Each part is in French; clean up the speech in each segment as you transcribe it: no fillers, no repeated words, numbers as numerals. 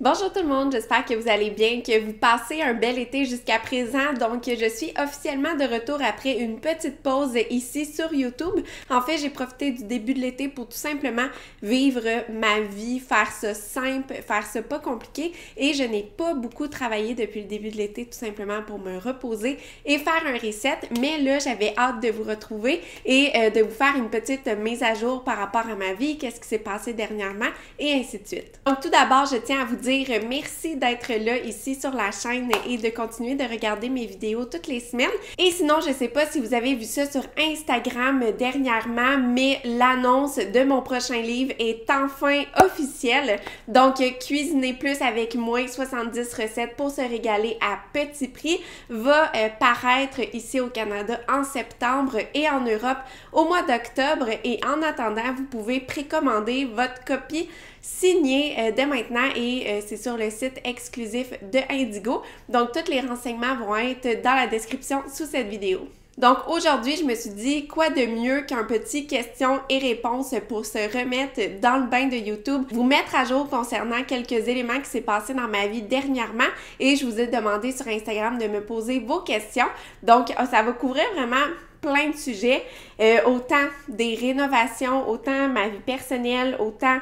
Bonjour tout le monde, j'espère que vous allez bien, que vous passez un bel été jusqu'à présent. Donc, je suis officiellement de retour après une petite pause ici sur YouTube. En fait, j'ai profité du début de l'été pour tout simplement vivre ma vie, faire ça simple, faire ça pas compliqué. Et je n'ai pas beaucoup travaillé depuis le début de l'été, tout simplement pour me reposer et faire un reset. Mais là, j'avais hâte de vous retrouver et de vous faire une petite mise à jour par rapport à ma vie, qu'est-ce qui s'est passé dernièrement et ainsi de suite. Donc, tout d'abord, je tiens à vous dire merci d'être là ici sur la chaîne et de continuer de regarder mes vidéos toutes les semaines. Et sinon, je sais pas si vous avez vu ça sur Instagram dernièrement, mais l'annonce de mon prochain livre est enfin officielle. Donc, Cuisiner plus avec moins 70 recettes pour se régaler à petit prix va paraître ici au Canada en septembre et en Europe au mois d'octobre. Et en attendant, vous pouvez précommander votre copie signée dès maintenant et c'est sur le site exclusif de Indigo. Donc, tous les renseignements vont être dans la description sous cette vidéo. Donc, aujourd'hui, je me suis dit, quoi de mieux qu'un petit questions et réponses pour se remettre dans le bain de YouTube, vous mettre à jour concernant quelques éléments qui s'est passé dans ma vie dernièrement et je vous ai demandé sur Instagram de me poser vos questions. Donc, ça va couvrir vraiment plein de sujets, autant des rénovations, autant ma vie personnelle, autant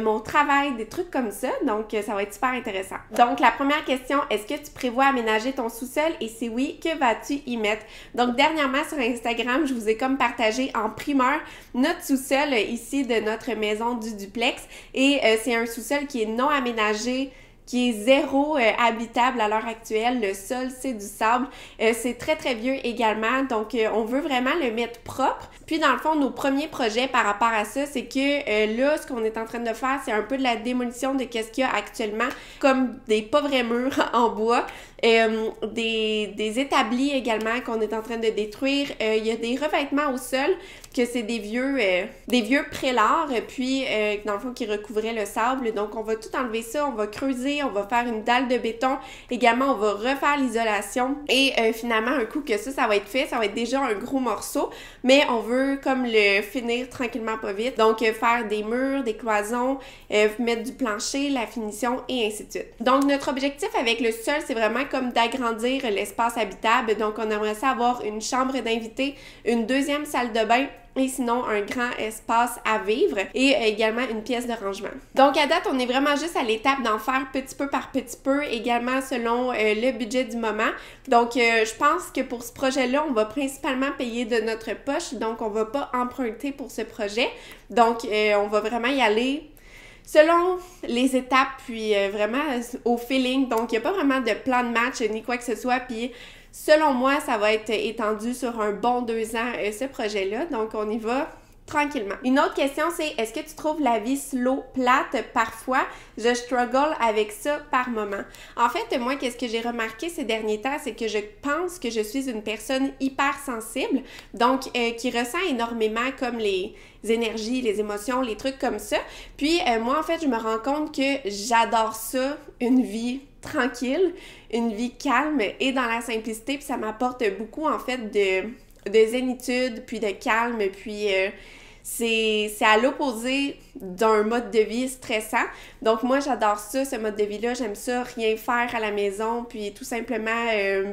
mon travail, des trucs comme ça. Donc, ça va être super intéressant. Donc, la première question, est-ce que tu prévois aménager ton sous-sol? Et si oui, que vas-tu y mettre? Donc, dernièrement sur Instagram, je vous ai comme partagé en primeur notre sous-sol ici de notre maison du duplex. Et c'est un sous-sol qui est non aménagé, qui est zéro habitable à l'heure actuelle. Le sol, c'est du sable. C'est très, très vieux également. Donc, on veut vraiment le mettre propre. Puis, dans le fond, nos premiers projets par rapport à ça, c'est que là, ce qu'on est en train de faire, c'est un peu de la démolition de qu'est-ce qu'il y a actuellement, comme des pas vrais murs en bois. Des établis également qu'on est en train de détruire. Il y a des revêtements au sol, que c'est des vieux prélards, puis dans le fond qui recouvraient le sable. Donc on va tout enlever ça, on va creuser, on va faire une dalle de béton. Également, on va refaire l'isolation. Et finalement, un coup que ça va être fait, ça va être déjà un gros morceau, mais on veut comme le finir tranquillement pas vite. Donc faire des murs, des cloisons, mettre du plancher, la finition et ainsi de suite. Donc notre objectif avec le sol, c'est vraiment comme d'agrandir l'espace habitable. Donc, on aimerait ça avoir une chambre d'invité, une deuxième salle de bain et sinon un grand espace à vivre et également une pièce de rangement. Donc, à date, on est vraiment juste à l'étape d'en faire petit peu par petit peu, également selon le budget du moment. Donc, je pense que pour ce projet-là, on va principalement payer de notre poche. Donc, on va pas emprunter pour ce projet. Donc, on va vraiment y aller selon les étapes, puis vraiment au feeling. Donc, il n'y a pas vraiment de plan de match ni quoi que ce soit. Puis, selon moi, ça va être étendu sur un bon 2 ans, ce projet-là. Donc, on y va tranquillement. Une autre question, c'est est-ce que tu trouves la vie slow, plate parfois? Je struggle avec ça par moment. En fait, moi, qu'est-ce que j'ai remarqué ces derniers temps, c'est que je pense que je suis une personne hyper sensible, donc qui ressent énormément comme les énergies, les émotions, les trucs comme ça. Puis, moi, en fait, je me rends compte que j'adore ça, une vie tranquille, une vie calme et dans la simplicité, puis ça m'apporte beaucoup, en fait, de zénitude, puis de calme, puis c'est à l'opposé d'un mode de vie stressant. Donc moi, j'adore ça, ce mode de vie-là. J'aime ça, rien faire à la maison, puis tout simplement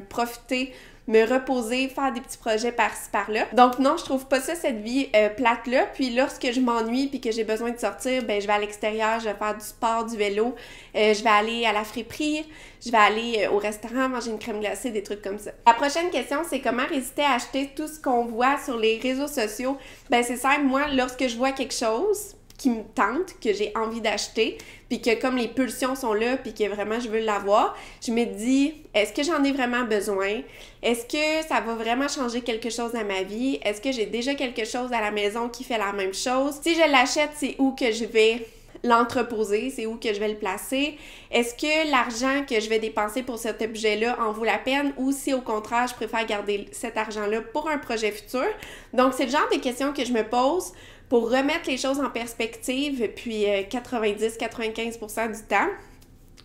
profiter, me reposer, faire des petits projets par-ci, par-là. Donc non, je trouve pas ça, cette vie plate-là. Puis lorsque je m'ennuie puis que j'ai besoin de sortir, ben je vais à l'extérieur, je vais faire du sport, du vélo, je vais aller à la friperie, je vais aller au restaurant, manger une crème glacée, des trucs comme ça. La prochaine question, c'est comment résister à acheter tout ce qu'on voit sur les réseaux sociaux? Ben c'est simple, moi, lorsque je vois quelque chose qui me tente, que j'ai envie d'acheter, puis que comme les pulsions sont là, puis que vraiment je veux l'avoir, je me dis, est-ce que j'en ai vraiment besoin? Est-ce que ça va vraiment changer quelque chose dans ma vie? Est-ce que j'ai déjà quelque chose à la maison qui fait la même chose? Si je l'achète, c'est où que je vais l'entreposer, c'est où que je vais le placer? Est-ce que l'argent que je vais dépenser pour cet objet-là en vaut la peine ou si au contraire, je préfère garder cet argent-là pour un projet futur? Donc, c'est le genre de questions que je me pose pour remettre les choses en perspective, puis 90-95% du temps,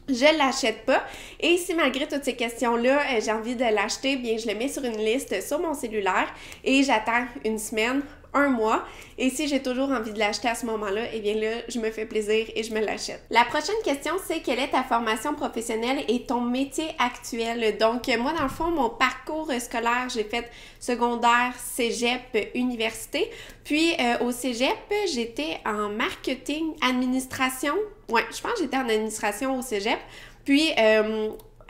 je l'achète pas. Et si malgré toutes ces questions-là, j'ai envie de l'acheter, bien je le mets sur une liste sur mon cellulaire et j'attends une semaine, un mois. Et si j'ai toujours envie de l'acheter à ce moment-là, eh bien là, je me fais plaisir et je me l'achète. La prochaine question, c'est quelle est ta formation professionnelle et ton métier actuel? Donc, moi, dans le fond, mon parcours scolaire, j'ai fait secondaire, cégep, université. Puis, au cégep, j'étais en marketing, administration. Ouais, je pense que j'étais en administration au cégep. Puis,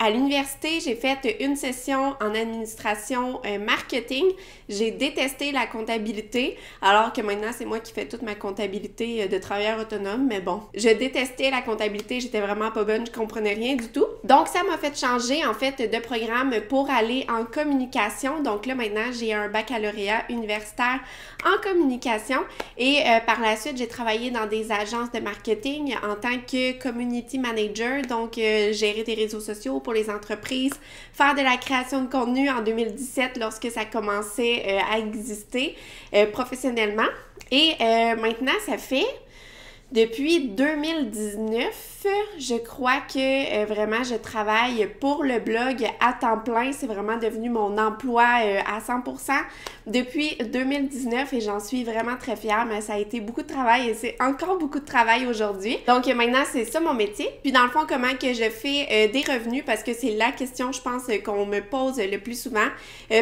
à l'université, j'ai fait une session en administration marketing. J'ai détesté la comptabilité, alors que maintenant, c'est moi qui fais toute ma comptabilité de travailleur autonome. Mais bon, je détestais la comptabilité, j'étais vraiment pas bonne, je comprenais rien du tout. Donc, ça m'a fait changer, en fait, de programme pour aller en communication. Donc là, maintenant, j'ai un baccalauréat universitaire en communication. Et par la suite, j'ai travaillé dans des agences de marketing en tant que community manager. Donc, gérer des réseaux sociaux pour les entreprises, faire de la création de contenu en 2017 lorsque ça commençait à exister professionnellement. Et maintenant, ça fait depuis 2019, je crois que vraiment je travaille pour le blog à temps plein. C'est vraiment devenu mon emploi à 100% depuis 2019 et j'en suis vraiment très fière, mais ça a été beaucoup de travail et c'est encore beaucoup de travail aujourd'hui. Donc maintenant, c'est ça mon métier. Puis dans le fond, comment que je fais des revenus, parce que c'est la question, je pense, qu'on me pose le plus souvent.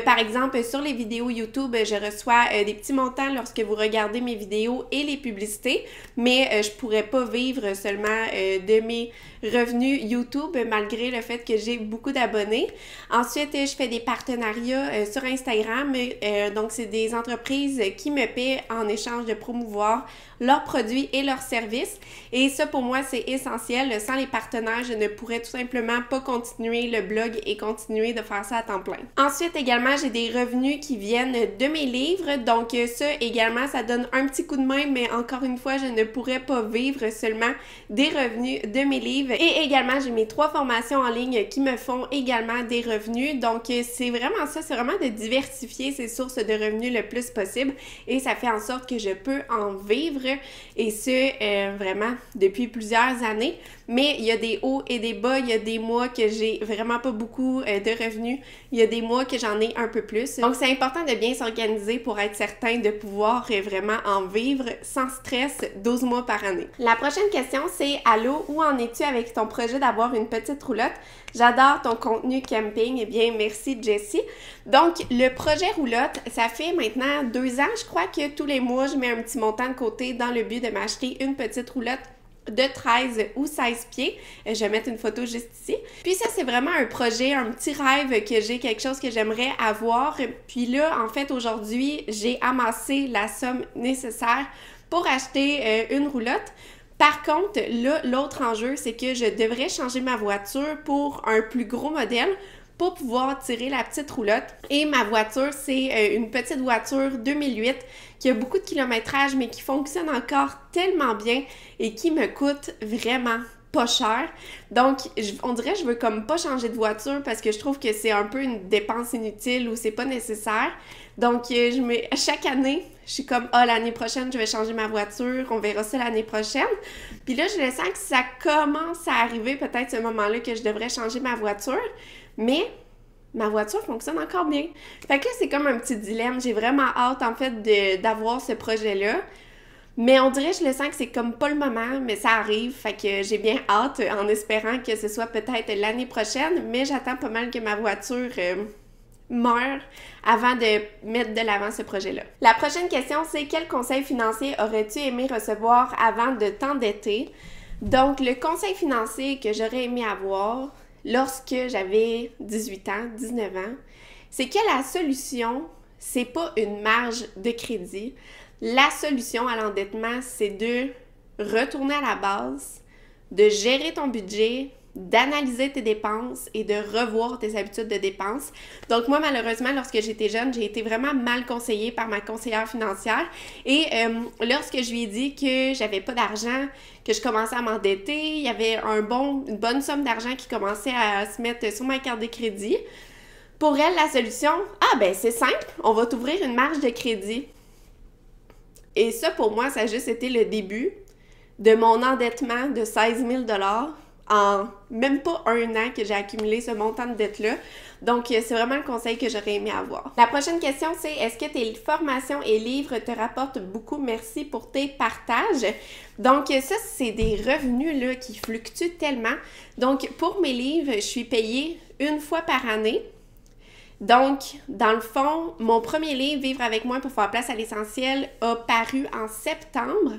Par exemple, sur les vidéos YouTube, je reçois des petits montants lorsque vous regardez mes vidéos et les publicités, mais je pourrais pas vivre seulement de mes revenus YouTube malgré le fait que j'ai beaucoup d'abonnés. Ensuite, je fais des partenariats sur Instagram. Donc, c'est des entreprises qui me paient en échange de promouvoir leurs produits et leurs services. Et ça, pour moi, c'est essentiel. Sans les partenaires, je ne pourrais tout simplement pas continuer le blog et continuer de faire ça à temps plein. Ensuite, également, j'ai des revenus qui viennent de mes livres. Donc, ça, également, ça donne un petit coup de main, mais encore une fois, je ne pourrais pas vivre seulement des revenus de mes livres. Et également, j'ai mes 3 formations en ligne qui me font également des revenus. Donc, c'est vraiment ça, c'est vraiment de diversifier ces sources de revenus le plus possible. Et ça fait en sorte que je peux en vivre. Et ce, vraiment, depuis plusieurs années. Mais il y a des hauts et des bas. Il y a des mois que j'ai vraiment pas beaucoup de revenus. Il y a des mois que j'en ai un peu plus. Donc, c'est important de bien s'organiser pour être certain de pouvoir vraiment en vivre sans stress 12 mois par année. La prochaine question, c'est « Allô, où en es-tu avec ton projet d'avoir une petite roulotte? J'adore ton contenu camping. » Eh bien, merci Jessie. Donc, le projet roulotte, ça fait maintenant 2 ans, je crois que tous les mois, je mets un petit montant de côté dans le but de m'acheter une petite roulotte de 13 ou 16 pieds. Je vais mettre une photo juste ici. Puis ça, c'est vraiment un projet, un petit rêve que j'ai, quelque chose que j'aimerais avoir. Puis là, en fait, aujourd'hui, j'ai amassé la somme nécessaire pour acheter une roulotte. Par contre, là, l'autre enjeu, c'est que je devrais changer ma voiture pour un plus gros modèle pour pouvoir tirer la petite roulotte. Et ma voiture, c'est une petite voiture 2008 qui a beaucoup de kilométrage, mais qui fonctionne encore tellement bien et qui me coûte vraiment pas cher. Donc, on dirait que je veux comme pas changer de voiture parce que je trouve que c'est un peu une dépense inutile ou c'est pas nécessaire. Donc, chaque année, je suis comme « Ah, l'année prochaine, je vais changer ma voiture, on verra ça l'année prochaine. » Puis là, je le sens que ça commence à arriver peut-être ce moment-là que je devrais changer ma voiture, mais ma voiture fonctionne encore bien. Fait que là, c'est comme un petit dilemme. J'ai vraiment hâte, en fait, d'avoir ce projet-là. Mais on dirait, je le sens que c'est comme pas le moment, mais ça arrive. Fait que j'ai bien hâte, en espérant que ce soit peut-être l'année prochaine, mais j'attends pas mal que ma voiture meure avant de mettre de l'avant ce projet-là. La prochaine question, c'est quel conseil financier aurais-tu aimé recevoir avant de t'endetter? Donc, le conseil financier que j'aurais aimé avoir lorsque j'avais 18 ans, 19 ans, c'est que la solution, c'est pas une marge de crédit. La solution à l'endettement, c'est de retourner à la base, de gérer ton budget, d'analyser tes dépenses et de revoir tes habitudes de dépenses. Donc moi, malheureusement, lorsque j'étais jeune, j'ai été vraiment mal conseillée par ma conseillère financière et lorsque je lui ai dit que j'avais pas d'argent, que je commençais à m'endetter, il y avait une bonne somme d'argent qui commençait à se mettre sur ma carte de crédit. Pour elle, la solution, c'est simple, on va t'ouvrir une marge de crédit. Et ça, pour moi, ça a juste été le début de mon endettement de 16 000 $ en même pas un an que j'ai accumulé ce montant de dette-là. Donc, c'est vraiment le conseil que j'aurais aimé avoir. La prochaine question, c'est est-ce que tes formations et livres te rapportent beaucoup? Merci pour tes partages. Donc, ça, c'est des revenus là, qui fluctuent tellement. Donc, pour mes livres, je suis payée une fois par année. Donc, dans le fond, mon premier livre, Vivre avec moi pour faire place à l'essentiel, a paru en septembre.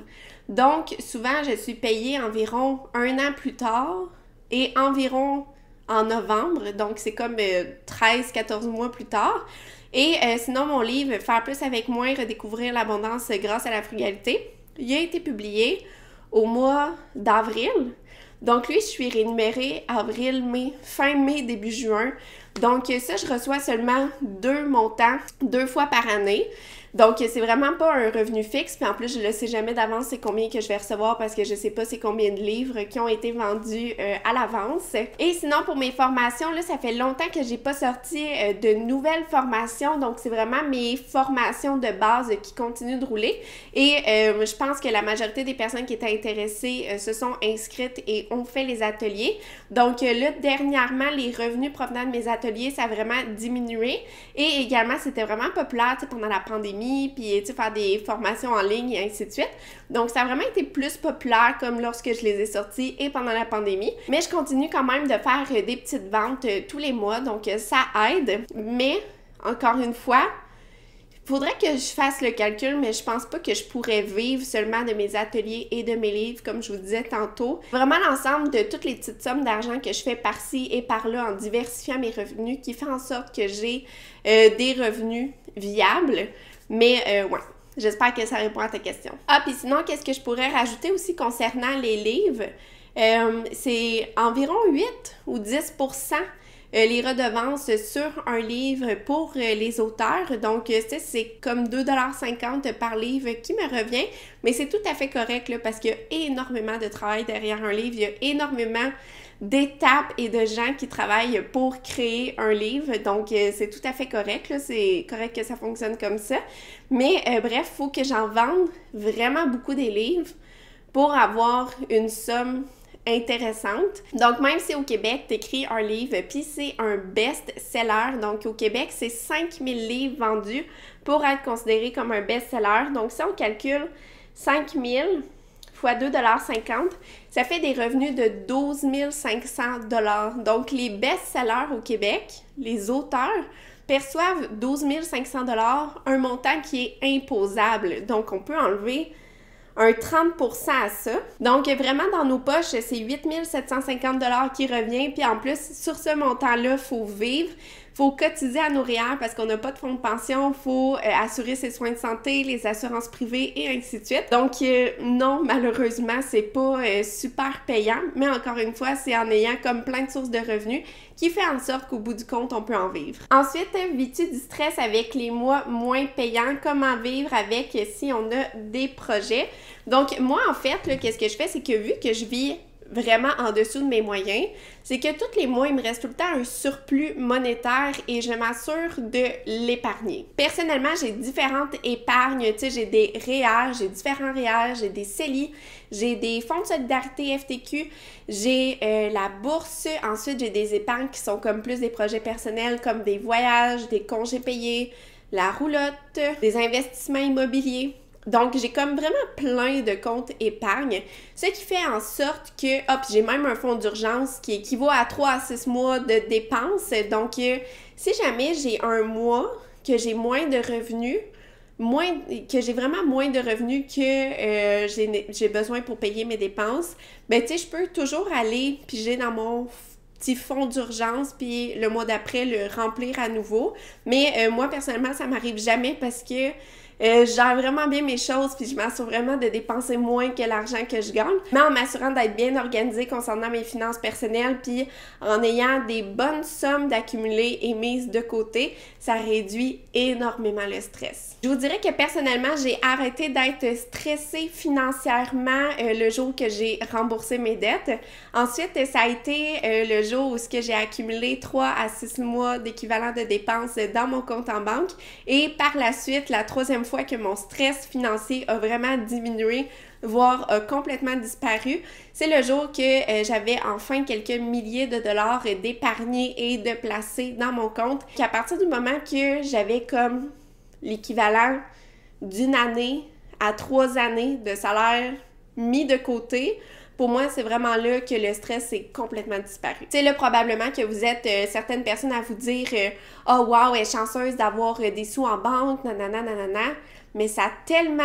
Donc, souvent, je suis payée environ un an plus tard et environ en novembre. Donc, c'est comme 13-14 mois plus tard. Et sinon, mon livre, Faire plus avec moins, redécouvrir l'abondance grâce à la frugalité, il a été publié au mois d'avril. Donc, lui, je suis rémunérée avril, mai, fin mai, début juin. Donc, ça, je reçois seulement 2 montants 2 fois par année. Donc, c'est vraiment pas un revenu fixe. Puis en plus, je ne sais jamais d'avance c'est combien que je vais recevoir parce que je sais pas c'est combien de livres qui ont été vendus à l'avance. Et sinon, pour mes formations, là, ça fait longtemps que j'ai pas sorti de nouvelles formations. Donc, c'est vraiment mes formations de base qui continuent de rouler. Et je pense que la majorité des personnes qui étaient intéressées se sont inscrites et ont fait les ateliers. Donc, là, dernièrement, les revenus provenant de mes ateliers, ça a vraiment diminué. Et également, c'était vraiment populaire pendant la pandémie. Puis faire des formations en ligne et ainsi de suite. Donc, ça a vraiment été plus populaire comme lorsque je les ai sortis et pendant la pandémie. Mais je continue quand même de faire des petites ventes tous les mois, donc ça aide. Mais, encore une fois, il faudrait que je fasse le calcul, mais je pense pas que je pourrais vivre seulement de mes ateliers et de mes livres, comme je vous disais tantôt. Vraiment l'ensemble de toutes les petites sommes d'argent que je fais par-ci et par-là en diversifiant mes revenus qui fait en sorte que j'ai des revenus viables. Mais ouais, j'espère que ça répond à ta question. Ah, puis sinon, qu'est-ce que je pourrais rajouter aussi concernant les livres? C'est environ 8 ou 10% les redevances sur un livre pour les auteurs. Donc, c'est comme 2,50 $ par livre qui me revient. Mais c'est tout à fait correct là, parce qu'il y a énormément de travail derrière un livre. Il y a énormément d'étapes et de gens qui travaillent pour créer un livre. Donc, c'est tout à fait correct. C'est correct que ça fonctionne comme ça. Mais bref, il faut que j'en vende vraiment beaucoup des livres pour avoir une somme intéressante. Donc, même si au Québec, tu écris un livre, puis c'est un best-seller, donc au Québec, c'est 5000 livres vendus pour être considéré comme un best-seller. Donc, si on calcule 5000 fois 2,50 $, ça fait des revenus de 12 500 $. Donc, les best-sellers au Québec, les auteurs, perçoivent 12 500 $, un montant qui est imposable. Donc, on peut enlever un 30% à ça. Donc, vraiment, dans nos poches, c'est 8 750 $ qui revient. Puis en plus, sur ce montant-là, il faut vivre. Il faut cotiser à nos REER parce qu'on n'a pas de fonds de pension. Il faut assurer ses soins de santé, les assurances privées et ainsi de suite. Donc, non, malheureusement, c'est pas super payant. Mais encore une fois, c'est en ayant comme plein de sources de revenus qui fait en sorte qu'au bout du compte, on peut en vivre. Ensuite, vis-tu du stress avec les mois moins payants? Comment vivre avec si on a des projets? Donc, moi, en fait, là, qu'est-ce que je fais? C'est que vu que je vis vraiment en dessous de mes moyens, c'est que tous les mois, il me reste tout le temps un surplus monétaire et je m'assure de l'épargner. Personnellement, j'ai différentes épargnes, tu sais, j'ai des REER, j'ai différents REER, j'ai des CELI, j'ai des fonds de solidarité FTQ, j'ai la bourse, ensuite j'ai des épargnes qui sont comme plus des projets personnels comme des voyages, des congés payés, la roulotte, des investissements immobiliers. Donc, j'ai comme vraiment plein de comptes épargne, ce qui fait en sorte que, puis j'ai même un fonds d'urgence qui équivaut à 3 à 6 mois de dépenses. Donc, si jamais j'ai un mois que j'ai moins de revenus, que j'ai vraiment moins de revenus que j'ai besoin pour payer mes dépenses, ben tu sais, je peux toujours aller piger dans mon petit fonds d'urgence, puis le mois d'après, le remplir à nouveau. Mais moi, personnellement, ça m'arrive jamais parce que je gère vraiment bien mes choses puis je m'assure vraiment de dépenser moins que l'argent que je gagne, mais en m'assurant d'être bien organisée concernant mes finances personnelles puis en ayant des bonnes sommes d'accumuler et mises de côté, ça réduit énormément le stress. Je vous dirais que personnellement, j'ai arrêté d'être stressée financièrement le jour que j'ai remboursé mes dettes. Ensuite, ça a été le jour où j'ai accumulé 3 à 6 mois d'équivalent de dépenses dans mon compte en banque et par la suite, la troisième fois que mon stress financier a vraiment diminué voire a complètement disparu, c'est le jour que j'avais enfin quelques milliers de dollars d'épargnés et de placés dans mon compte. Qu'à partir du moment que j'avais comme l'équivalent d'une année à 3 années de salaire mis de côté, pour moi, c'est vraiment là que le stress est complètement disparu. C'est là probablement que vous êtes certaines personnes à vous dire « Oh wow, elle est chanceuse d'avoir des sous en banque, nanana, nanana », mais ça a tellement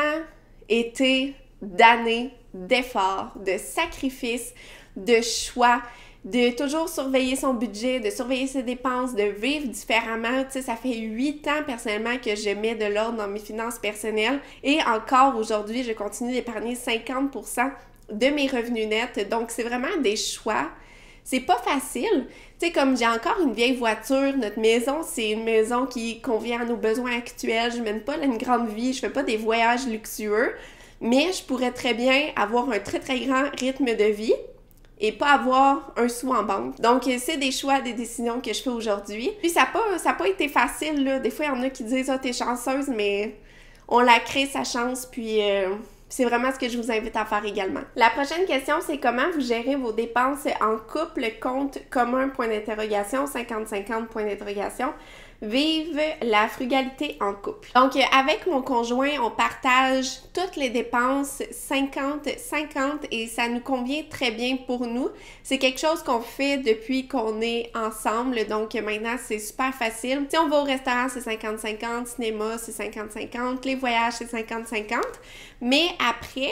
été d'années d'efforts, de sacrifices, de choix, de toujours surveiller son budget, de surveiller ses dépenses, de vivre différemment. Tu sais, ça fait 8 ans personnellement que je mets de l'ordre dans mes finances personnelles et encore aujourd'hui, je continue d'épargner 50% de mes revenus nets. Donc, c'est vraiment des choix. C'est pas facile. Tu sais, comme j'ai encore une vieille voiture, notre maison, c'est une maison qui convient à nos besoins actuels. Je mène pas une grande vie, je fais pas des voyages luxueux, mais je pourrais très bien avoir un très, très grand rythme de vie et pas avoir un sou en banque. Donc, c'est des choix, des décisions que je fais aujourd'hui. Puis, ça a pas été facile, là. Des fois, il y en a qui disent « Ah, t'es chanceuse », mais on la crée, sa chance, puis c'est vraiment ce que je vous invite à faire également. La prochaine question, c'est comment vous gérez vos dépenses en couple, compte commun, point d'interrogation, 50-50, point d'interrogation. Vive la frugalité en couple. Donc, avec mon conjoint, on partage toutes les dépenses 50-50 et ça nous convient très bien pour nous. C'est quelque chose qu'on fait depuis qu'on est ensemble, donc maintenant, c'est super facile. Si on va au restaurant, c'est 50-50, cinéma, c'est 50-50, les voyages, c'est 50-50, mais après,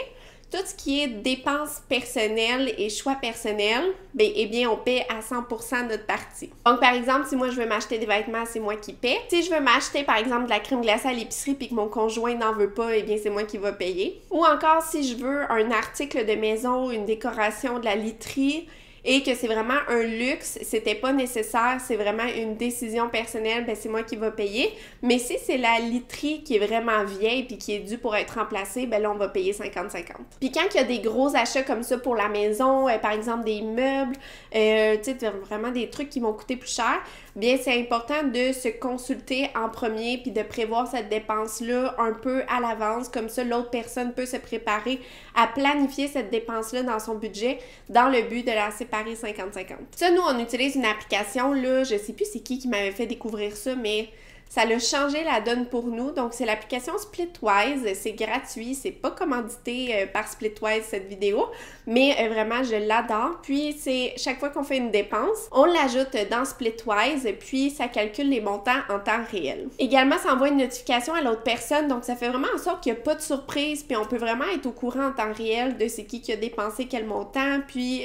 tout ce qui est dépenses personnelles et choix personnels, eh bien, on paie à 100% notre partie. Donc, par exemple, si moi, je veux m'acheter des vêtements, c'est moi qui paie. Si je veux m'acheter, par exemple, de la crème glacée à l'épicerie puis que mon conjoint n'en veut pas, eh bien, c'est moi qui va payer. Ou encore, si je veux un article de maison, une décoration, de la literie, et que c'est vraiment un luxe, c'était pas nécessaire, c'est vraiment une décision personnelle, ben c'est moi qui va payer. Mais si c'est la literie qui est vraiment vieille puis qui est due pour être remplacée, ben là, on va payer 50-50. Puis quand il y a des gros achats comme ça pour la maison, par exemple des meubles, tu sais, vraiment des trucs qui vont coûter plus cher, bien, c'est important de se consulter en premier puis de prévoir cette dépense-là un peu à l'avance. Comme ça, l'autre personne peut se préparer à planifier cette dépense-là dans son budget dans le but de la séparer 50-50. Ça, nous, on utilise une application, là, je sais plus c'est qui m'avait fait découvrir ça, mais ça a changé la donne pour nous. Donc, c'est l'application Splitwise. C'est gratuit. C'est pas commandité par Splitwise, cette vidéo. Mais vraiment, je l'adore. Puis, c'est chaque fois qu'on fait une dépense, on l'ajoute dans Splitwise. Puis, ça calcule les montants en temps réel. Également, ça envoie une notification à l'autre personne. Donc, ça fait vraiment en sorte qu'il n'y a pas de surprise. Puis, on peut vraiment être au courant en temps réel de c'est qui a dépensé quel montant. Puis,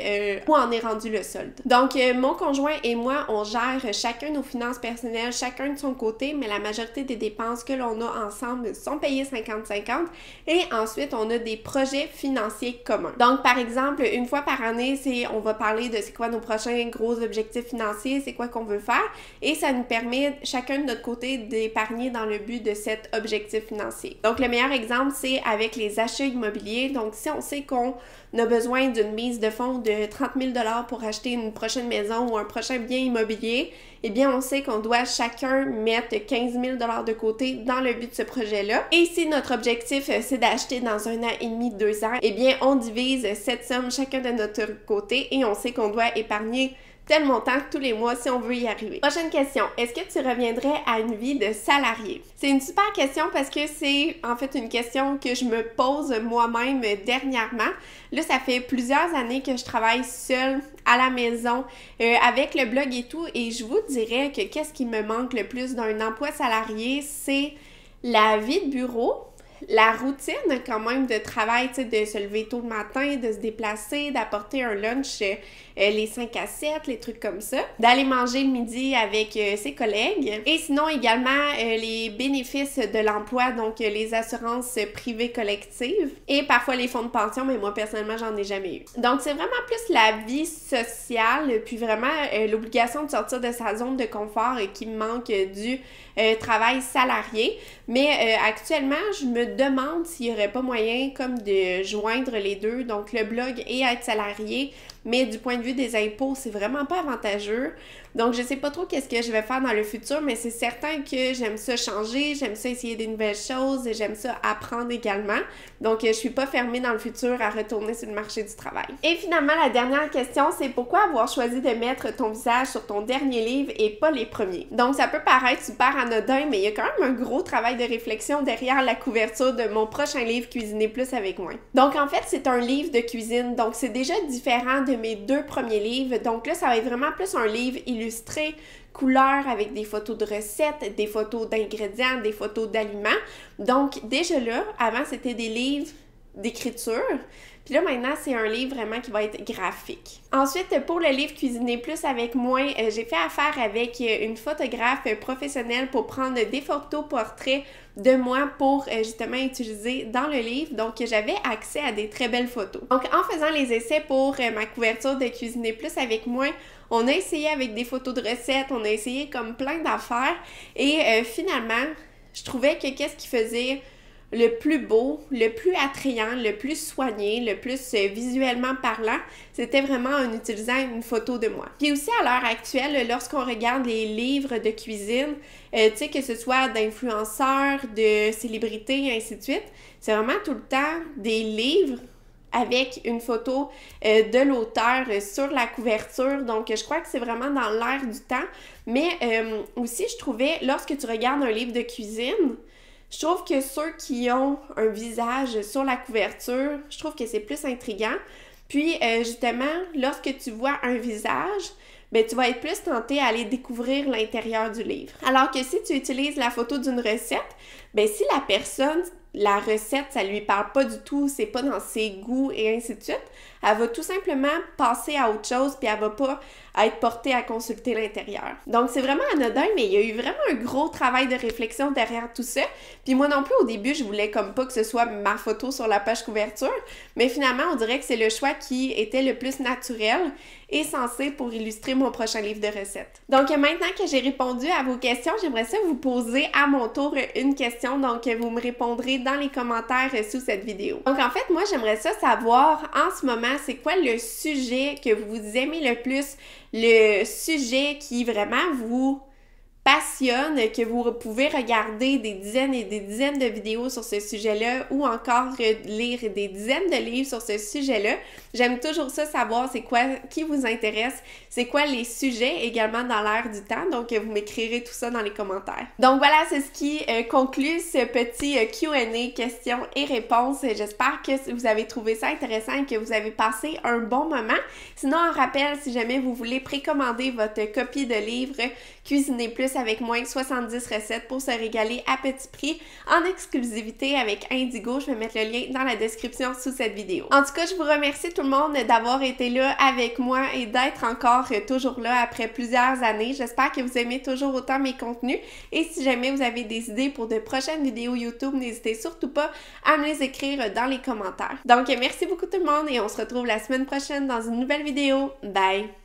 où en est rendu le solde. Donc, mon conjoint et moi, on gère chacun nos finances personnelles, chacun de son côté. Mais la majorité des dépenses que l'on a ensemble sont payées 50-50 et ensuite on a des projets financiers communs. Donc par exemple, une fois par année, on va parler de c'est quoi nos prochains gros objectifs financiers, c'est quoi qu'on veut faire et ça nous permet chacun de notre côté d'épargner dans le but de cet objectif financier. Donc le meilleur exemple, c'est avec les achats immobiliers. Donc si on sait qu'on a besoin d'une mise de fonds de 30 000 $ pour acheter une prochaine maison ou un prochain bien immobilier, eh bien, on sait qu'on doit chacun mettre 15 000 $ de côté dans le but de ce projet-là. Et si notre objectif, c'est d'acheter dans 1 an et demi, 2 ans, eh bien, on divise cette somme chacun de notre côté et on sait qu'on doit épargner tel montant tous les mois si on veut y arriver. Prochaine question. Est-ce que tu reviendrais à une vie de salarié? C'est une super question parce que c'est en fait une question que je me pose moi-même dernièrement. Là, ça fait plusieurs années que je travaille seule à la maison avec le blog et tout et je vous dirais que qu'est-ce qui me manque le plus d'un emploi salarié, c'est la vie de bureau. La routine quand même de travail, tu sais, de se lever tôt le matin, de se déplacer, d'apporter un lunch les 5 à 7, les trucs comme ça, d'aller manger le midi avec ses collègues et sinon également les bénéfices de l'emploi, donc les assurances privées collectives et parfois les fonds de pension, mais moi personnellement j'en ai jamais eu. Donc c'est vraiment plus la vie sociale puis vraiment l'obligation de sortir de sa zone de confort qui me manque du travail salarié, mais actuellement je me demande s'il n'y aurait pas moyen comme de joindre les deux, donc le blog et être salarié, mais du point de vue des impôts, c'est vraiment pas avantageux. Donc, je sais pas trop qu'est-ce que je vais faire dans le futur, mais c'est certain que j'aime ça changer, j'aime ça essayer des nouvelles choses, j'aime ça apprendre également. Donc, je suis pas fermée dans le futur à retourner sur le marché du travail. Et finalement, la dernière question, c'est pourquoi avoir choisi de mettre ton visage sur ton dernier livre et pas les premiers? Donc, ça peut paraître super anodin, mais il y a quand même un gros travail de réflexion derrière la couverture de mon prochain livre Cuisiner plus avec moi. Donc, en fait, c'est un livre de cuisine, donc c'est déjà différent de mes 2 premiers livres. Donc là, ça va être vraiment plus un livre illustré, couleurs avec des photos de recettes, des photos d'ingrédients, des photos d'aliments. Donc déjà là, avant c'était des livres d'écriture, puis là maintenant c'est un livre vraiment qui va être graphique. Ensuite, pour le livre Cuisiner plus avec moi, j'ai fait affaire avec une photographe professionnelle pour prendre des photos portraits de moi pour justement utiliser dans le livre. Donc j'avais accès à des très belles photos. Donc en faisant les essais pour ma couverture de Cuisiner plus avec moi, on a essayé avec des photos de recettes, on a essayé comme plein d'affaires et finalement, je trouvais que qu'est-ce qui faisait le plus beau, le plus attrayant, le plus soigné, le plus visuellement parlant, c'était vraiment en utilisant une photo de moi. Puis aussi à l'heure actuelle, lorsqu'on regarde les livres de cuisine, tu sais, que ce soit d'influenceurs, de célébrités, et ainsi de suite, c'est vraiment tout le temps des livres avec une photo de l'auteur sur la couverture. Donc, je crois que c'est vraiment dans l'air du temps. Mais aussi, je trouvais, lorsque tu regardes un livre de cuisine, je trouve que ceux qui ont un visage sur la couverture, je trouve que c'est plus intriguant. Puis, justement, lorsque tu vois un visage, ben, tu vas être plus tenté à aller découvrir l'intérieur du livre. Alors que si tu utilises la photo d'une recette, ben, si la personne, la recette, ça lui parle pas du tout, c'est pas dans ses goûts et ainsi de suite, elle va tout simplement passer à autre chose puis elle va pas être portée à consulter l'intérieur. Donc c'est vraiment anodin, mais il y a eu vraiment un gros travail de réflexion derrière tout ça. Puis moi non plus au début, je voulais comme pas que ce soit ma photo sur la page couverture, mais finalement on dirait que c'est le choix qui était le plus naturel et sensé pour illustrer mon prochain livre de recettes. Donc maintenant que j'ai répondu à vos questions, j'aimerais ça vous poser à mon tour une question, donc vous me répondrez dans les commentaires sous cette vidéo. Donc en fait, moi j'aimerais ça savoir en ce moment, c'est quoi le sujet que vous aimez le plus, le sujet qui vraiment vous passionne, que vous pouvez regarder des dizaines et des dizaines de vidéos sur ce sujet-là ou encore lire des dizaines de livres sur ce sujet-là. J'aime toujours ça, savoir c'est quoi qui vous intéresse, c'est quoi les sujets également dans l'air du temps, donc vous m'écrirez tout ça dans les commentaires. Donc voilà, c'est ce qui conclut ce petit Q&A, questions et réponses. J'espère que vous avez trouvé ça intéressant et que vous avez passé un bon moment. Sinon, en rappel, si jamais vous voulez précommander votre copie de livre Cuisiner plus avec moi, 70 recettes pour se régaler à petit prix en exclusivité avec Indigo. Je vais mettre le lien dans la description sous cette vidéo. En tout cas, je vous remercie tout le monde d'avoir été là avec moi et d'être encore toujours là après plusieurs années. J'espère que vous aimez toujours autant mes contenus et si jamais vous avez des idées pour de prochaines vidéos YouTube, n'hésitez surtout pas à me les écrire dans les commentaires. Donc, merci beaucoup tout le monde et on se retrouve la semaine prochaine dans une nouvelle vidéo. Bye!